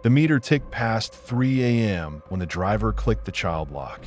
The meter ticked past 3 a.m. when the driver clicked the child lock.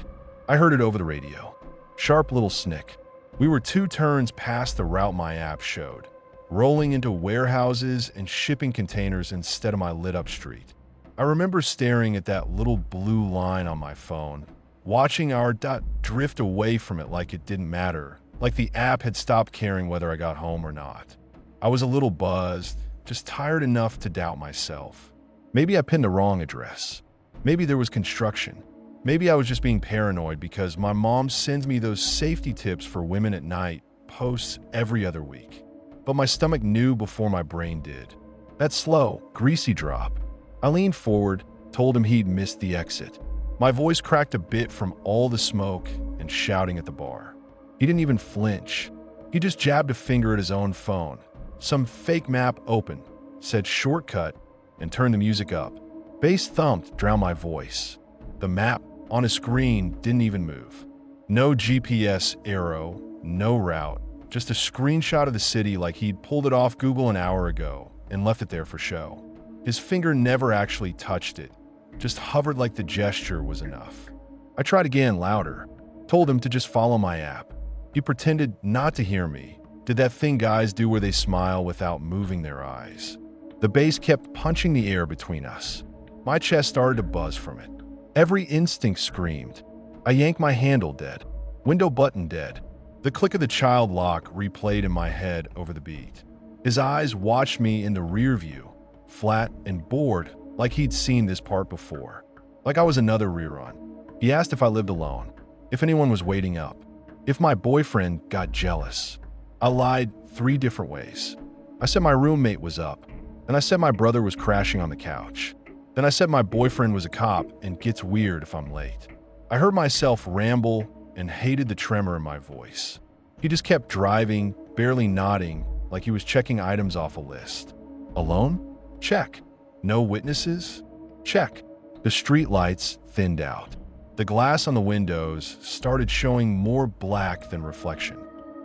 I heard it over the radio. Sharp little snick. We were 2 turns past the route my app showed, rolling into warehouses and shipping containers instead of my lit-up street. I remember staring at that little blue line on my phone, watching our dot drift away from it like it didn't matter, like the app had stopped caring whether I got home or not. I was a little buzzed, just tired enough to doubt myself. Maybe I pinned the wrong address. Maybe there was construction. Maybe I was just being paranoid because my mom sends me those safety tips for women at night posts every other week. But my stomach knew before my brain did. That slow, greasy drop. I leaned forward, told him he'd missed the exit. My voice cracked a bit from all the smoke and shouting at the bar. He didn't even flinch. He just jabbed a finger at his own phone. Some fake map opened, said shortcut, and turned the music up. Bass thumped drowned my voice. The map on his screen didn't even move. No GPS arrow, no route, just a screenshot of the city like he'd pulled it off Google an hour ago and left it there for show. His finger never actually touched it, just hovered like the gesture was enough. I tried again, louder, told him to just follow my app. He pretended not to hear me, did that thing guys do where they smile without moving their eyes. The bass kept punching the air between us. My chest started to buzz from it. Every instinct screamed. I yanked my handle dead, window button dead. The click of the child lock replayed in my head over the beat. His eyes watched me in the rear view, flat and bored, like he'd seen this part before, like I was another rerun. He asked if I lived alone, if anyone was waiting up, if my boyfriend got jealous. I lied 3 different ways. I said my roommate was up, and I said my brother was crashing on the couch. Then I said my boyfriend was a cop and gets weird if I'm late. I heard myself ramble and hated the tremor in my voice. He just kept driving, barely nodding, like he was checking items off a list. Alone? Check. No witnesses? Check. The streetlights thinned out. The glass on the windows started showing more black than reflection.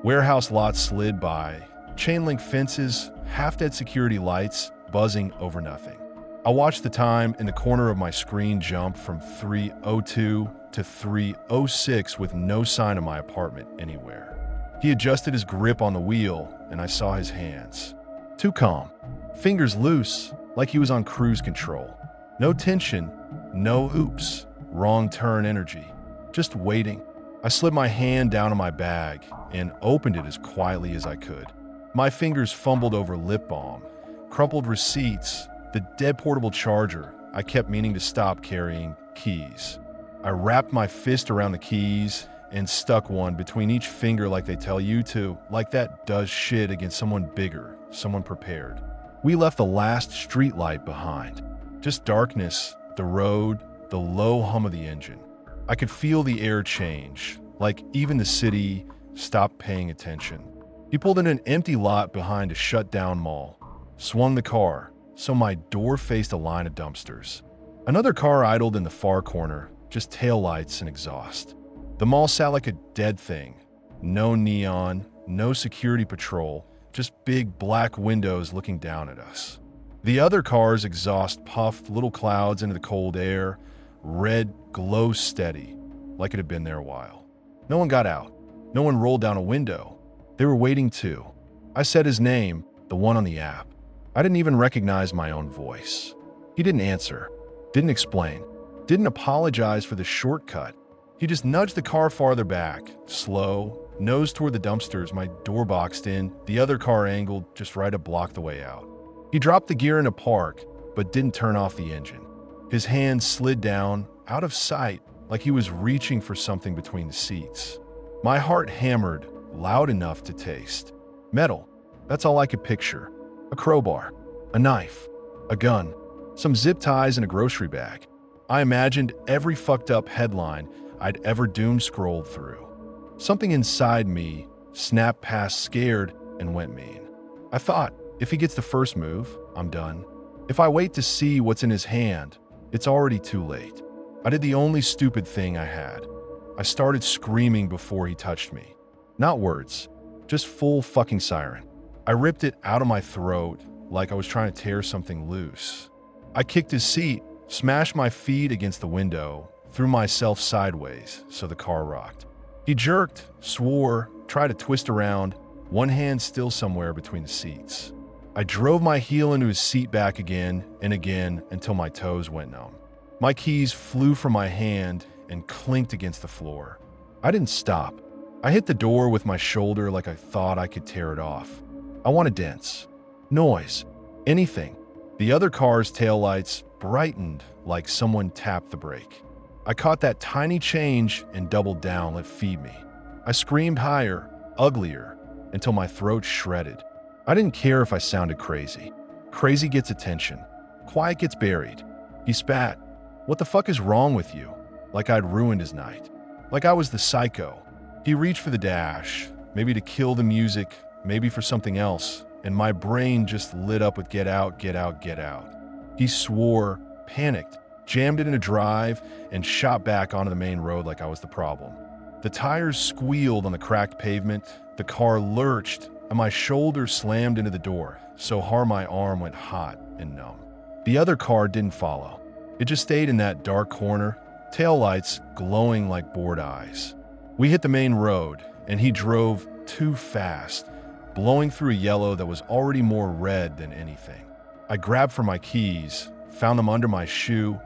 Warehouse lots slid by, chain link fences, half-dead security lights buzzing over nothing. I watched the time in the corner of my screen jump from 3:02 to 3:06 with no sign of my apartment anywhere. He adjusted his grip on the wheel, and I saw his hands. Too calm. Fingers loose, like he was on cruise control. No tension, no oops, wrong turn energy. Just waiting. I slid my hand down in my bag and opened it as quietly as I could. My fingers fumbled over lip balm, crumpled receipts, the dead portable charger I kept meaning to stop carrying, keys. I wrapped my fist around the keys and stuck one between each finger like they tell you to, like that does shit against someone bigger, someone prepared. We left the last streetlight behind. Just darkness, the road, the low hum of the engine. I could feel the air change, like even the city stopped paying attention. He pulled in an empty lot behind a shut-down mall, swung the car, so my door faced a line of dumpsters. Another car idled in the far corner, just taillights and exhaust. The mall sat like a dead thing. No neon, no security patrol, just big black windows looking down at us. The other car's exhaust puffed little clouds into the cold air, red glow steady, like it had been there a while. No one got out. No one rolled down a window. They were waiting too. I said his name, the one on the app. I didn't even recognize my own voice. He didn't answer, didn't explain, didn't apologize for the shortcut. He just nudged the car farther back, slow, nose toward the dumpsters, my door boxed in, the other car angled just right to block the way out. He dropped the gear into park, but didn't turn off the engine. His hand slid down, out of sight, like he was reaching for something between the seats. My heart hammered, loud enough to taste. Metal, that's all I could picture. A crowbar, a knife, a gun, some zip ties and a grocery bag. I imagined every fucked up headline I'd ever doom scrolled through. Something inside me snapped past scared and went mean. I thought, if he gets the first move, I'm done. If I wait to see what's in his hand, it's already too late. I did the only stupid thing I had. I started screaming before he touched me. Not words, just full fucking siren. I ripped it out of my throat like I was trying to tear something loose. I kicked his seat, smashed my feet against the window, threw myself sideways so the car rocked. He jerked, swore, tried to twist around, one hand still somewhere between the seats. I drove my heel into his seat back again and again until my toes went numb. My keys flew from my hand and clinked against the floor. I didn't stop. I hit the door with my shoulder like I thought I could tear it off. I wanted dents, noise, anything. The other car's taillights brightened like someone tapped the brake. I caught that tiny change and doubled down, let feed me. I screamed higher, uglier, until my throat shredded. I didn't care if I sounded crazy. Crazy gets attention. Quiet gets buried. He spat. What the fuck is wrong with you? Like I'd ruined his night. Like I was the psycho. He reached for the dash, maybe to kill the music, maybe for something else, and my brain just lit up with get out, get out, get out. He swore, panicked, jammed it in a drive, and shot back onto the main road like I was the problem. The tires squealed on the cracked pavement, the car lurched, and my shoulder slammed into the door, so hard my arm went hot and numb. The other car didn't follow. It just stayed in that dark corner, taillights glowing like bored eyes. We hit the main road, and he drove too fast, blowing through a yellow that was already more red than anything. I grabbed for my keys, found them under my shoe,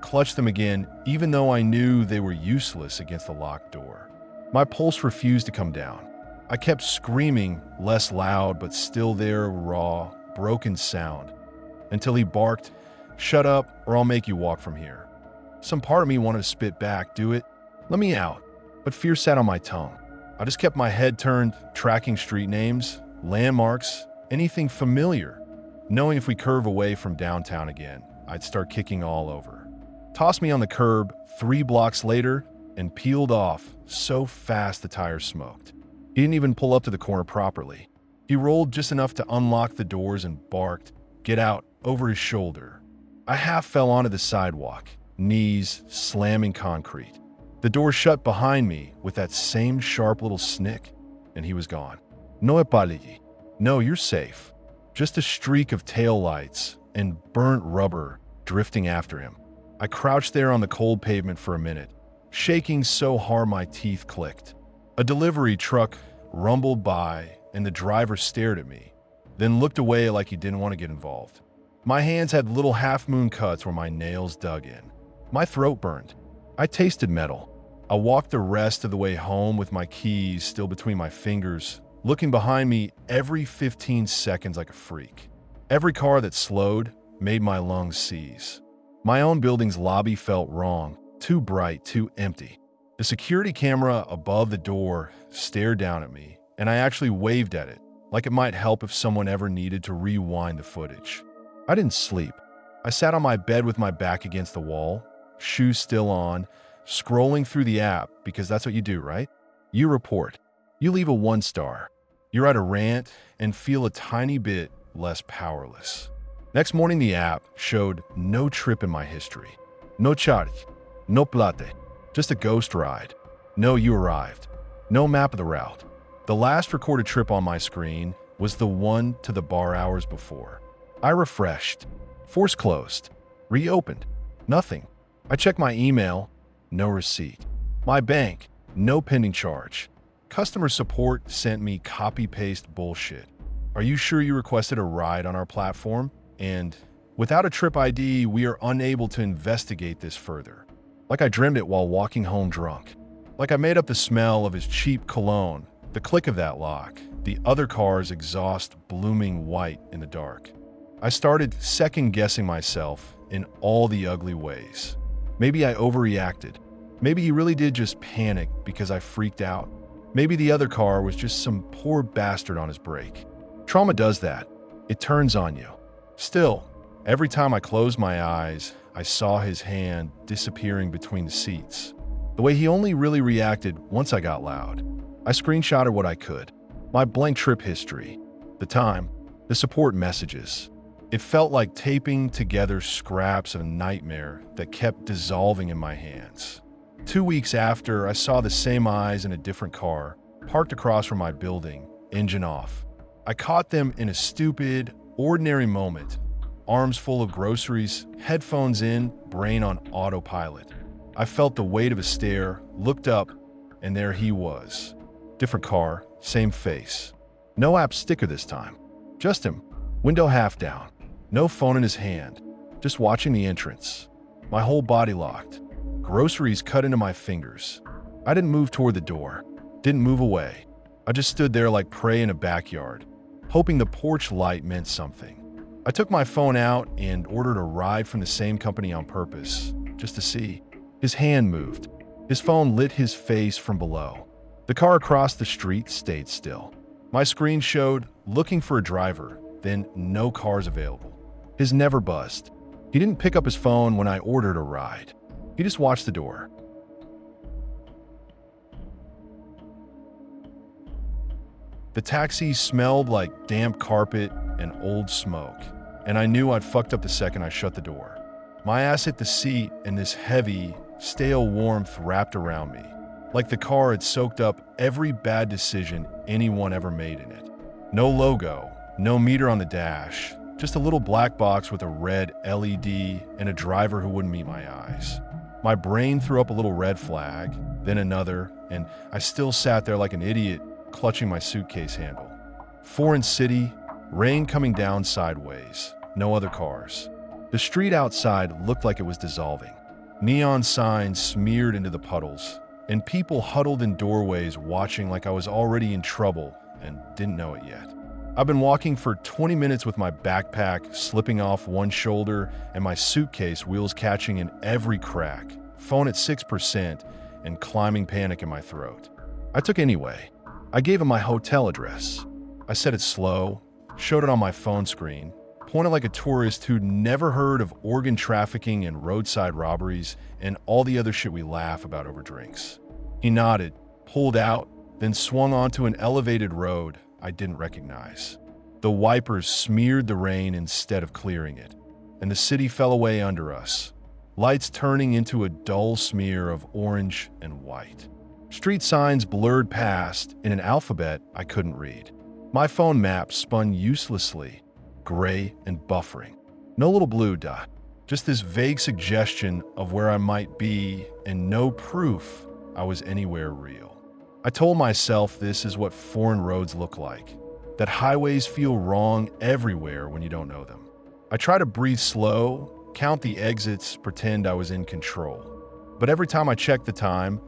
clutched them again, even though I knew they were useless against the locked door. My pulse refused to come down. I kept screaming, less loud, but still there, raw, broken sound, until he barked, "Shut up, or I'll make you walk from here." Some part of me wanted to spit back, "Do it, let me out," but fear sat on my tongue. I just kept my head turned, tracking street names, landmarks, anything familiar, knowing if we curve away from downtown again, I'd start kicking all over. Tossed me on the curb 3 blocks later and peeled off so fast the tires smoked. He didn't even pull up to the corner properly. He rolled just enough to unlock the doors and barked, "Get out," over his shoulder. I half fell onto the sidewalk, knees slamming concrete. The door shut behind me with that same sharp little snick, and he was gone. No epaligi. No, you're safe. Just a streak of taillights and burnt rubber drifting after him. I crouched there on the cold pavement for a minute, shaking so hard my teeth clicked. A delivery truck rumbled by, and the driver stared at me, then looked away like he didn't want to get involved. My hands had little half-moon cuts where my nails dug in. My throat burned. I tasted metal. I walked the rest of the way home with my keys still between my fingers, looking behind me every 15 seconds like a freak. Every car that slowed made my lungs seize. My own building's lobby felt wrong, too bright, too empty. The security camera above the door stared down at me, and I actually waved at it, like it might help if someone ever needed to rewind the footage. I didn't sleep. I sat on my bed with my back against the wall, shoes still on, scrolling through the app because that's what you do, right? You report. You leave a 1-star. You're at a rant and feel a tiny bit less powerless. Next morning, the app showed no trip in my history. No charge, no plate, just a ghost ride. No, you arrived. No map of the route. The last recorded trip on my screen was the one to the bar hours before. I refreshed. Force closed. Reopened. Nothing. I checked my email. No receipt. My bank. No pending charge. Customer support sent me copy-paste bullshit. Are you sure you requested a ride on our platform? And without a trip ID, we are unable to investigate this further. Like I dreamed it while walking home drunk. Like I made up the smell of his cheap cologne, the click of that lock, the other car's exhaust blooming white in the dark. I started second-guessing myself in all the ugly ways. Maybe I overreacted. Maybe he really did just panic because I freaked out. Maybe the other car was just some poor bastard on his brake. Trauma does that. It turns on you. Still, every time I closed my eyes, I saw his hand disappearing between the seats. The way he only really reacted once I got loud. I screenshotted what I could. My blank trip history. The time. The support messages. It felt like taping together scraps of a nightmare that kept dissolving in my hands. 2 weeks after, I saw the same eyes in a different car, parked across from my building, engine off. I caught them in a stupid, ordinary moment, arms full of groceries, headphones in, brain on autopilot. I felt the weight of a stare, looked up, and there he was. Different car, same face. No app sticker this time. Just him, window half down. No phone in his hand, just watching the entrance. My whole body locked. Groceries cut into my fingers. I didn't move toward the door, didn't move away. I just stood there like prey in a backyard, hoping the porch light meant something. I took my phone out and ordered a ride from the same company on purpose, just to see. His hand moved. His phone lit his face from below. The car across the street stayed still. My screen showed, looking for a driver, then no cars available. His never buzzed. He didn't pick up his phone when I ordered a ride. He just watched the door. The taxi smelled like damp carpet and old smoke, and I knew I'd fucked up the second I shut the door. My ass hit the seat and this heavy, stale warmth wrapped around me, like the car had soaked up every bad decision anyone ever made in it. No logo, no meter on the dash, just a little black box with a red LED and a driver who wouldn't meet my eyes. My brain threw up a little red flag, then another, and I still sat there like an idiot, clutching my suitcase handle. Foreign city, rain coming down sideways, no other cars. The street outside looked like it was dissolving. Neon signs smeared into the puddles, and people huddled in doorways watching like I was already in trouble and didn't know it yet. I've been walking for 20 minutes with my backpack slipping off one shoulder and my suitcase wheels catching in every crack, phone at 6%, and climbing panic in my throat. I took anyway. I gave him my hotel address. I said it slow, showed it on my phone screen, pointed like a tourist who'd never heard of organ trafficking and roadside robberies and all the other shit we laugh about over drinks. He nodded, pulled out, then swung onto an elevated road I didn't recognize. The wipers smeared the rain instead of clearing it, and the city fell away under us, lights turning into a dull smear of orange and white. Street signs blurred past in an alphabet I couldn't read. My phone map spun uselessly, gray and buffering. No little blue dot, just this vague suggestion of where I might be and no proof I was anywhere real. I told myself this is what foreign roads look like, that highways feel wrong everywhere when you don't know them. I try to breathe slow, count the exits, pretend I was in control. But every time I checked the time,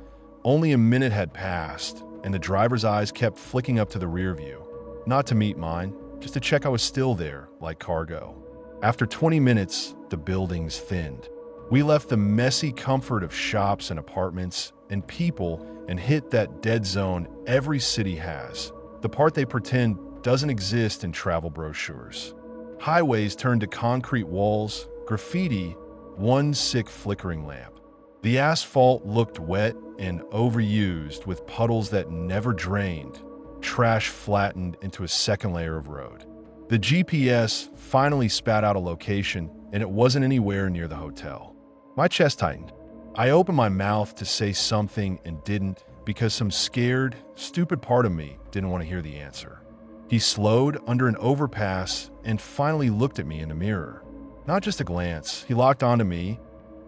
only a minute had passed, and the driver's eyes kept flicking up to the rear view. Not to meet mine, just to check I was still there, like cargo. After 20 minutes, the buildings thinned. We left the messy comfort of shops and apartments and people and hit that dead zone every city has, the part they pretend doesn't exist in travel brochures. Highways turned to concrete walls, graffiti, one sick flickering lamp. The asphalt looked wet and overused with puddles that never drained, trash flattened into a second layer of road. The GPS finally spat out a location, and it wasn't anywhere near the hotel. My chest tightened. I opened my mouth to say something and didn't because some scared, stupid part of me didn't want to hear the answer. He slowed under an overpass and finally looked at me in the mirror. Not just a glance, he locked onto me,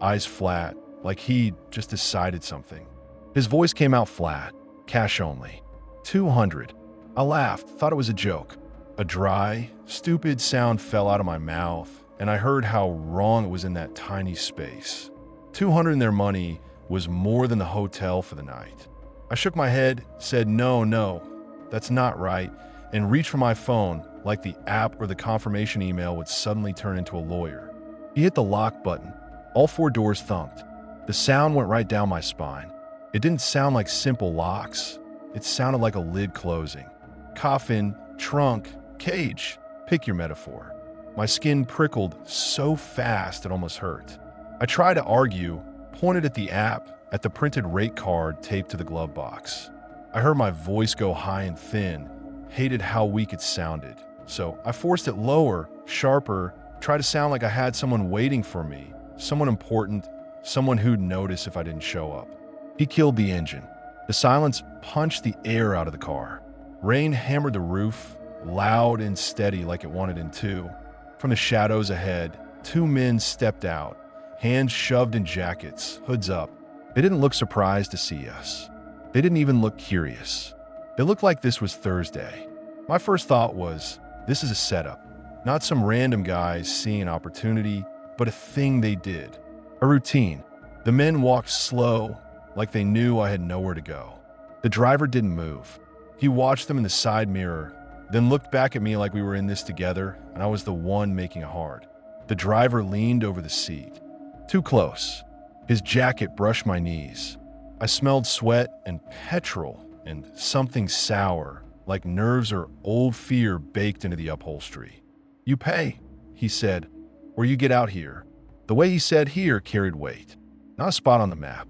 eyes flat, like he'd just decided something. His voice came out flat, cash only. 200. I laughed, thought it was a joke. A dry, stupid sound fell out of my mouth, and I heard how wrong it was in that tiny space. 200 in their money was more than the hotel for the night. I shook my head, said no, that's not right, and reached for my phone like the app or the confirmation email would suddenly turn into a lawyer. He hit the lock button. All 4 doors thumped. The sound went right down my spine. It didn't sound like simple locks. It sounded like a lid closing. Coffin, trunk, cage, pick your metaphor. My skin prickled so fast it almost hurt. I tried to argue, pointed at the app, at the printed rate card taped to the glove box. I heard my voice go high and thin, hated how weak it sounded. So I forced it lower, sharper, tried to sound like I had someone waiting for me, someone important, someone who'd notice if I didn't show up. He killed the engine. The silence punched the air out of the car. Rain hammered the roof, loud and steady like it wanted in two. From the shadows ahead, two men stepped out, hands shoved in jackets, hoods up. They didn't look surprised to see us. They didn't even look curious. It looked like this was Thursday. My first thought was, this is a setup. Not some random guys seeing an opportunity, but a thing they did. A routine. The men walked slow, like they knew I had nowhere to go. The driver didn't move. He watched them in the side mirror, then looked back at me like we were in this together, and I was the one making it hard. The driver leaned over the seat. Too close. His jacket brushed my knees. I smelled sweat and petrol and something sour, like nerves or old fear baked into the upholstery. "You pay," he said, "or you get out here." The way he said here carried weight. Not a spot on the map.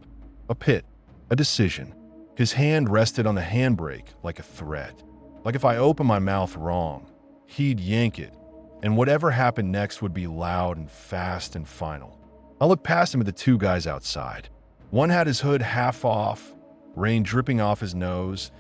A pit. A decision. His hand rested on the handbrake like a threat. Like if I opened my mouth wrong, he'd yank it, and whatever happened next would be loud and fast and final. I looked past him at the two guys outside. One had his hood half off, rain dripping off his nose,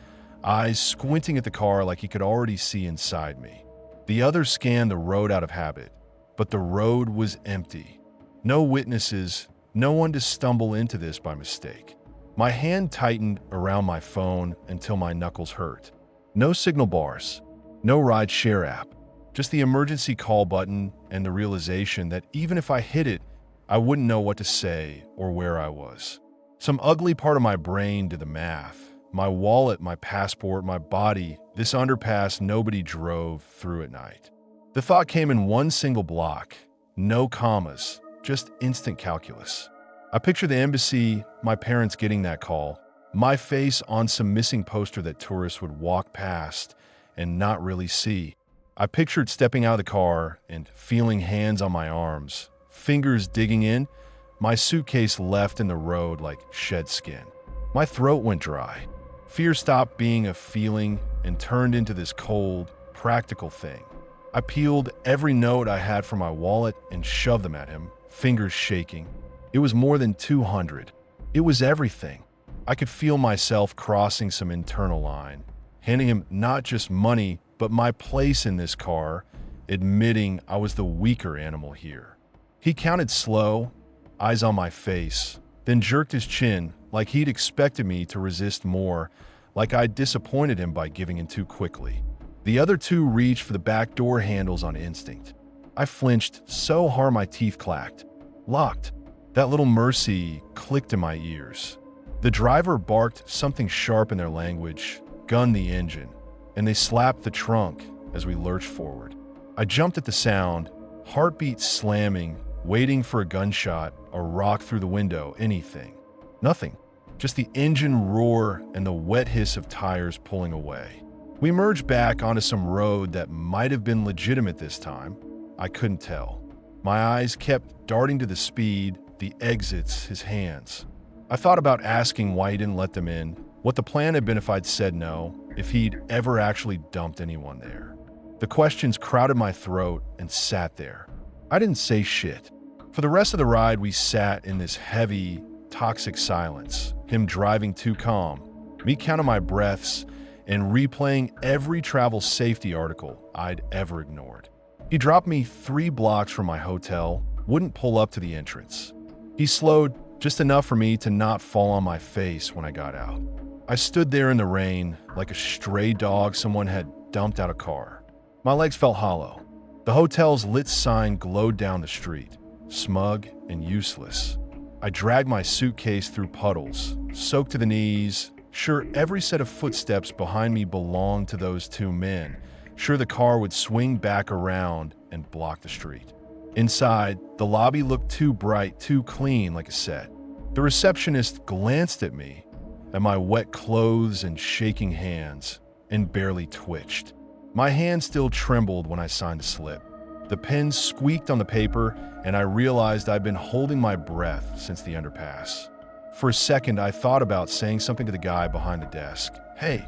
eyes squinting at the car like he could already see inside me. The other scanned the road out of habit, but the road was empty. No witnesses, no one to stumble into this by mistake. My hand tightened around my phone until my knuckles hurt. No signal bars, no ride-share app, just the emergency call button and the realization that even if I hit it, I wouldn't know what to say or where I was. Some ugly part of my brain did the math. My wallet, my passport, my body, this underpass nobody drove through at night. The thought came in one single block, no commas, just instant calculus. I picture the embassy, my parents getting that call, my face on some missing poster that tourists would walk past and not really see. I pictured stepping out of the car and feeling hands on my arms, fingers digging in, my suitcase left in the road like shed skin. My throat went dry. Fear stopped being a feeling and turned into this cold, practical thing. I peeled every note I had from my wallet and shoved them at him, fingers shaking. It was more than 200. It was everything. I could feel myself crossing some internal line, handing him not just money, but my place in this car, admitting I was the weaker animal here. He counted slow, eyes on my face, then jerked his chin like he'd expected me to resist more, like I'd disappointed him by giving in too quickly. The other two reached for the back door handles on instinct. I flinched so hard my teeth clacked. Locked. That little mercy clicked in my ears. The driver barked something sharp in their language, gunned the engine, and they slapped the trunk as we lurched forward. I jumped at the sound, heartbeat slamming, waiting for a gunshot, a rock through the window, anything. Nothing. Just the engine roar and the wet hiss of tires pulling away. We merged back onto some road that might have been legitimate this time. I couldn't tell. My eyes kept darting to the speed, the exits, his hands. I thought about asking why he didn't let them in, what the plan had been if I'd said no, if he'd ever actually dumped anyone there. The questions crowded my throat and sat there. I didn't say shit. For the rest of the ride, we sat in this heavy, toxic silence, him driving too calm, me counting my breaths, and replaying every travel safety article I'd ever ignored. He dropped me 3 blocks from my hotel, wouldn't pull up to the entrance. He slowed just enough for me to not fall on my face when I got out. I stood there in the rain like a stray dog someone had dumped out a car. My legs felt hollow. The hotel's lit sign glowed down the street, smug and useless. I dragged my suitcase through puddles, soaked to the knees, sure every set of footsteps behind me belonged to those two men, sure the car would swing back around and block the street. Inside, the lobby looked too bright, too clean like a set. The receptionist glanced at me, at my wet clothes and shaking hands, and barely twitched. My hand still trembled when I signed the slip. The pen squeaked on the paper, and I realized I'd been holding my breath since the underpass. For a second, I thought about saying something to the guy behind the desk. Hey,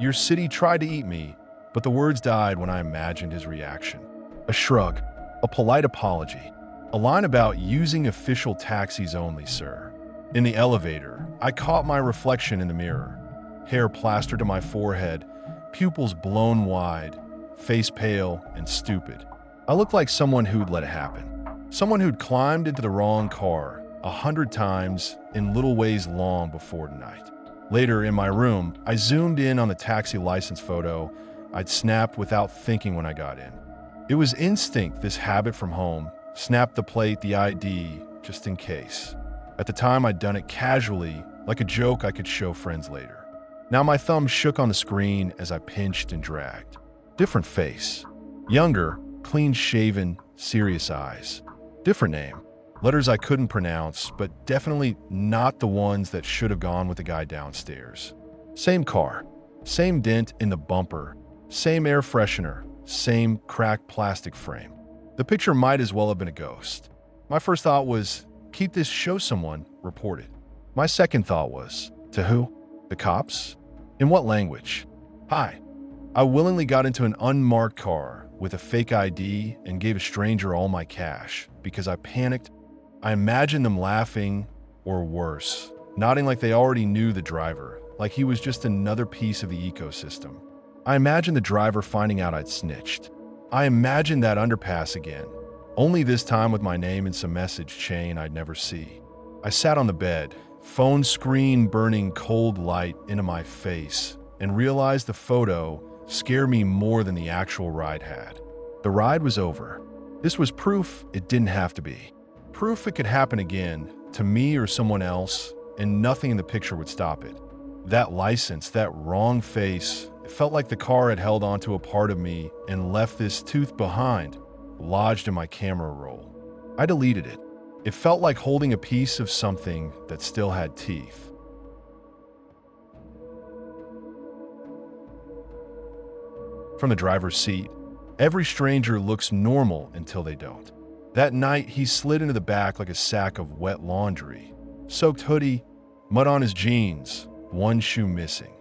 your city tried to eat me, but the words died when I imagined his reaction. A shrug, a polite apology, a line about using official taxis only, sir. In the elevator, I caught my reflection in the mirror. Hair plastered to my forehead, pupils blown wide, face pale and stupid. I looked like someone who'd let it happen. Someone who'd climbed into the wrong car 100 times in little ways long before tonight. Later, in my room, I zoomed in on the taxi license photo I'd snapped without thinking when I got in. It was instinct, this habit from home. Snap the plate, the ID, just in case. At the time, I'd done it casually, like a joke I could show friends later. Now my thumb shook on the screen as I pinched and dragged. Different face. Younger, clean-shaven, serious eyes. Different name. Letters I couldn't pronounce, but definitely not the ones that should have gone with the guy downstairs. Same car. Same dent in the bumper. Same air freshener. Same cracked plastic frame. The picture might as well have been a ghost. My first thought was, keep this, show someone, report it. My second thought was, to who? The cops? In what language? Hi. I willingly got into an unmarked car with a fake ID and gave a stranger all my cash because I panicked. I imagined them laughing, or worse, nodding like they already knew the driver, like he was just another piece of the ecosystem. I imagined the driver finding out I'd snitched. I imagined that underpass again, only this time with my name and some message chain I'd never see. I sat on the bed, phone screen burning cold light into my face, and realized the photo scared me more than the actual ride had. The ride was over. This was proof it didn't have to be. Proof it could happen again, to me or someone else, and nothing in the picture would stop it. That license, that wrong face, it felt like the car had held onto a part of me and left this tooth behind, lodged in my camera roll. I deleted it. It felt like holding a piece of something that still had teeth. From the driver's seat, every stranger looks normal until they don't. That night, he slid into the back like a sack of wet laundry. Soaked hoodie, mud on his jeans, one shoe missing.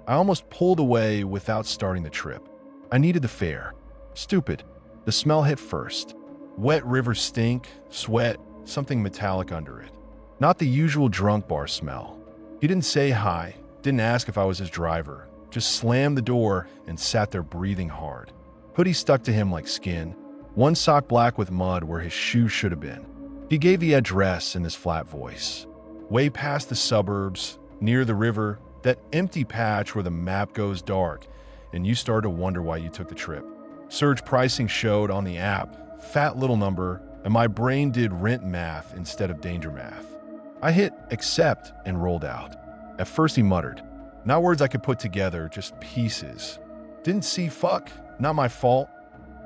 I almost pulled away without starting the trip. I needed the fare. Stupid. The smell hit first. Wet river stink, sweat, something metallic under it. Not the usual drunk bar smell. He didn't say hi, didn't ask if I was his driver, just slammed the door and sat there breathing hard. Hoodie stuck to him like skin, one sock black with mud where his shoe should have been. He gave the address in his flat voice. Way past the suburbs, near the river, that empty patch where the map goes dark, and you start to wonder why you took the trip. Surge pricing showed on the app, fat little number, and my brain did rent math instead of danger math. I hit accept and rolled out. At first he muttered, not words I could put together, just pieces. Didn't see fuck, not my fault.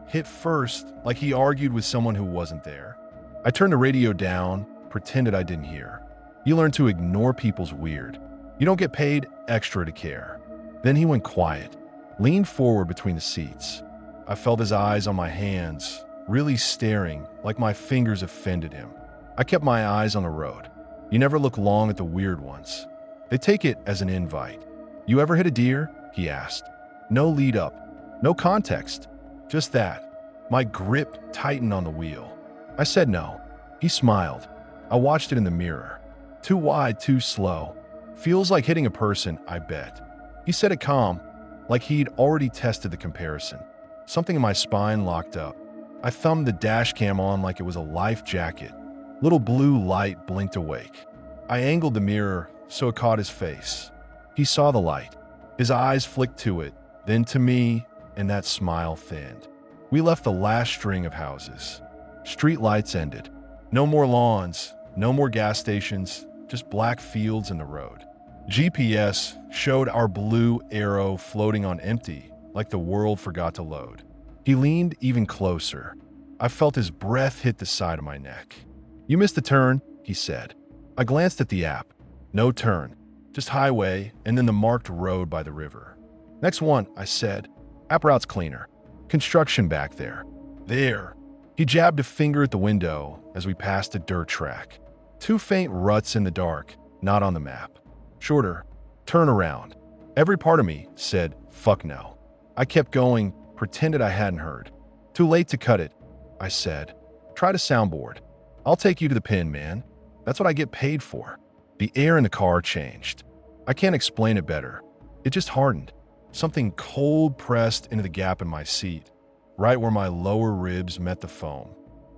Hit first, like he argued with someone who wasn't there. I turned the radio down, pretended I didn't hear. You learn to ignore people's weird. You don't get paid extra to care. Then he went quiet, leaned forward between the seats. I felt his eyes on my hands, really staring, like my fingers offended him. I kept my eyes on the road. You never look long at the weird ones. They take it as an invite. You ever hit a deer? He asked. No lead up, no context, just that. My grip tightened on the wheel. I said no. He smiled. I watched it in the mirror. Too wide, too slow. Feels like hitting a person, I bet. He said it calm, like he'd already tested the comparison. Something in my spine locked up. I thumbed the dash cam on like it was a life jacket. Little blue light blinked awake. I angled the mirror so it caught his face. He saw the light. His eyes flicked to it, then to me, and that smile thinned. We left the last string of houses. Street lights ended. No more lawns, no more gas stations, just black fields and the road. GPS showed our blue arrow floating on empty, like the world forgot to load. He leaned even closer. I felt his breath hit the side of my neck. You missed the turn, he said. I glanced at the app. No turn, just highway and then the marked road by the river. Next one, I said. App route's cleaner. Construction back there. There. He jabbed a finger at the window as we passed a dirt track. Two faint ruts in the dark, not on the map. Shorter. Turn around. Every part of me said, fuck no. I kept going, pretended I hadn't heard. Too late to cut it, I said. Try to soundboard. I'll take you to the pin, man. That's what I get paid for. The air in the car changed. I can't explain it better. It just hardened. Something cold pressed into the gap in my seat. right where my lower ribs met the foam.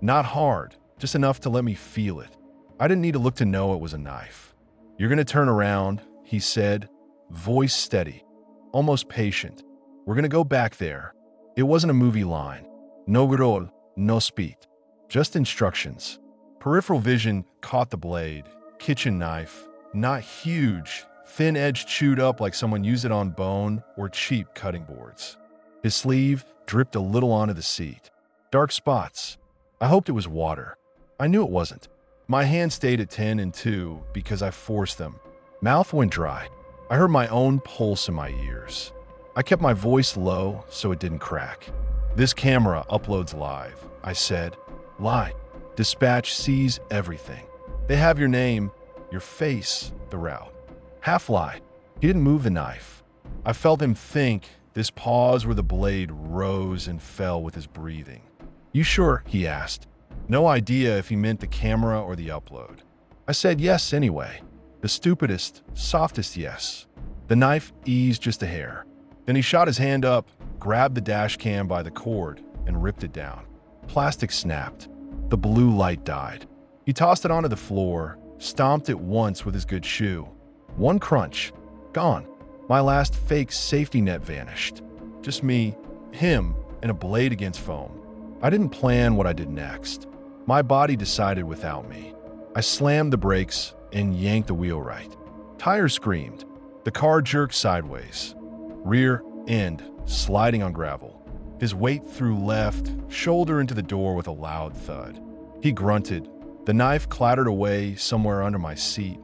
Not hard, just enough to let me feel it. I didn't need to look to know it was a knife. "You're gonna turn around," he said, voice steady, almost patient. "We're gonna go back there." It wasn't a movie line. No grol, no speed. Just instructions. Peripheral vision caught the blade. Kitchen knife. Not huge. Thin edge chewed up like someone used it on bone or cheap cutting boards. His sleeve dripped a little onto the seat. Dark spots. I hoped it was water. I knew it wasn't. My hand stayed at 10 and 2 because I forced them. Mouth went dry. I heard my own pulse in my ears. I kept my voice low so it didn't crack. "This camera uploads live," I said. "Lie. Dispatch sees everything. They have your name, your face, the route." Half lie. He didn't move the knife. I felt him think, this pause where the blade rose and fell with his breathing. "You sure?" he asked. No idea if he meant the camera or the upload. I said yes anyway. The stupidest, softest yes. The knife eased just a hair. Then he shot his hand up, grabbed the dash cam by the cord, and ripped it down. Plastic snapped. The blue light died. He tossed it onto the floor, stomped it once with his good shoe. One crunch. Gone. My last fake safety net vanished. Just me, him, and a blade against foam. I didn't plan what I did next. My body decided without me. I slammed the brakes and yanked the wheel right. Tires screamed. The car jerked sideways. Rear end sliding on gravel. His weight threw left shoulder into the door with a loud thud. He grunted. The knife clattered away somewhere under my seat.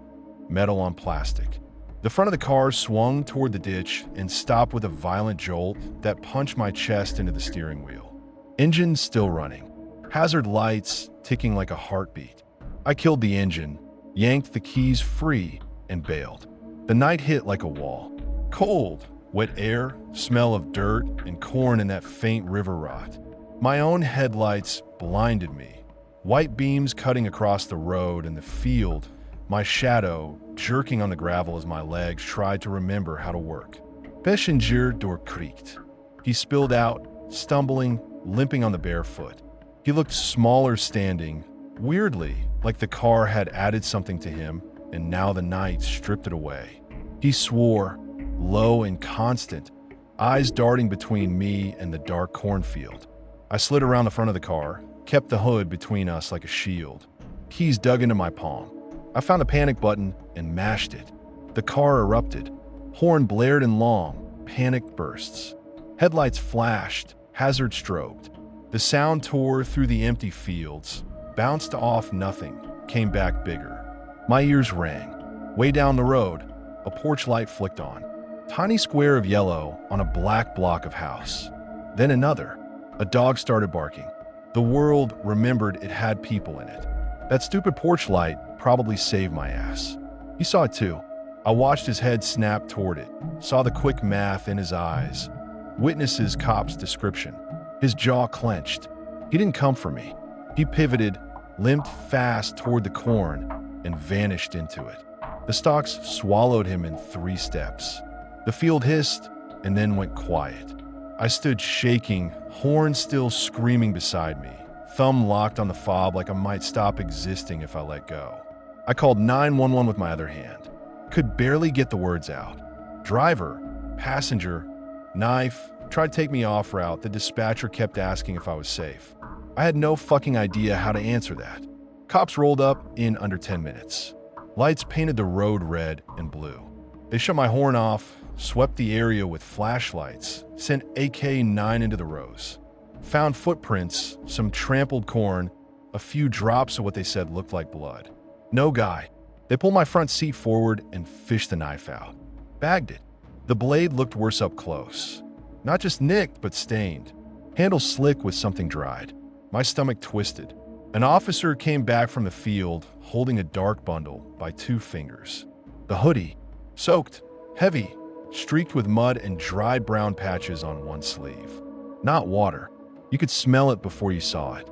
Metal on plastic. The front of the car swung toward the ditch and stopped with a violent jolt that punched my chest into the steering wheel. Engine still running. Hazard lights ticking like a heartbeat. I killed the engine, yanked the keys free, and bailed. The night hit like a wall. Cold, wet air, smell of dirt and corn in that faint river rot. My own headlights blinded me. White beams cutting across the road and the field, my shadow jerking on the gravel as my legs tried to remember how to work. Passenger door creaked. He spilled out, stumbling, limping on the bare foot. He looked smaller standing, weirdly, like the car had added something to him, and now the night stripped it away. He swore, low and constant, eyes darting between me and the dark cornfield. I slid around the front of the car, kept the hood between us like a shield. Keys dug into my palm. I found a panic button and mashed it. The car erupted. Horn blared in long, panicked bursts. Headlights flashed, hazard strobed. The sound tore through the empty fields, bounced off nothing, came back bigger. My ears rang. Way down the road, a porch light flicked on. Tiny square of yellow on a black block of house. Then another. A dog started barking. The world remembered it had people in it. That stupid porch light probably saved my ass. He saw it too. I watched his head snap toward it, saw the quick math in his eyes. Witnesses cop's description. His jaw clenched. He didn't come for me. He pivoted, limped fast toward the corn, and vanished into it. The stalks swallowed him in 3 steps. The field hissed and then went quiet. I stood shaking, horn still screaming beside me, thumb locked on the fob like I might stop existing if I let go. I called 911 with my other hand. Could barely get the words out. Driver, passenger, knife, tried to take me off route. The dispatcher kept asking if I was safe. I had no fucking idea how to answer that. Cops rolled up in under 10 minutes. Lights painted the road red and blue. They shut my horn off, swept the area with flashlights, sent AK-9 into the rows. Found footprints, some trampled corn, a few drops of what they said looked like blood. No guy. They pulled my front seat forward and fished the knife out. Bagged it. The blade looked worse up close. Not just nicked, but stained. Handle slick with something dried. My stomach twisted. An officer came back from the field, holding a dark bundle by 2 fingers. The hoodie, soaked, heavy, streaked with mud and dried brown patches on one sleeve. Not water. You could smell it before you saw it.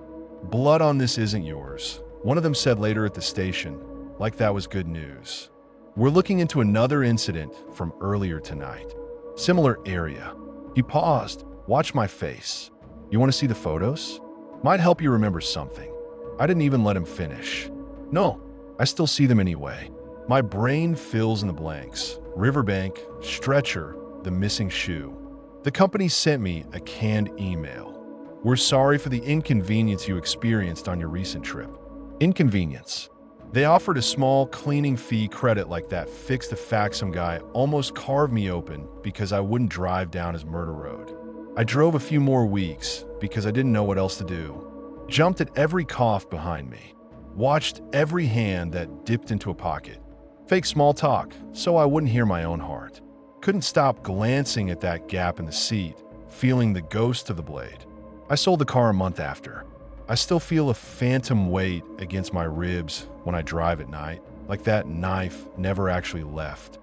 "Blood on this isn't yours," one of them said later at the station, like that was good news. "We're looking into another incident from earlier tonight. Similar area." He paused, watched my face. You want to see the photos? Might help you remember something. I didn't even let him finish. No, I still see them anyway. My brain fills in the blanks. Riverbank, stretcher, the missing shoe. The company sent me a canned email. We're sorry for the inconvenience you experienced on your recent trip. Inconvenience. They offered a small cleaning fee credit like that fixed the fact some guy almost carved me open because I wouldn't drive down his murder road. I drove a few more weeks because I didn't know what else to do. Jumped at every cough behind me. Watched every hand that dipped into a pocket. Fake small talk so I wouldn't hear my own heart. Couldn't stop glancing at that gap in the seat, feeling the ghost of the blade. I sold the car a month after. I still feel a phantom weight against my ribs when I drive at night, like that knife never actually left.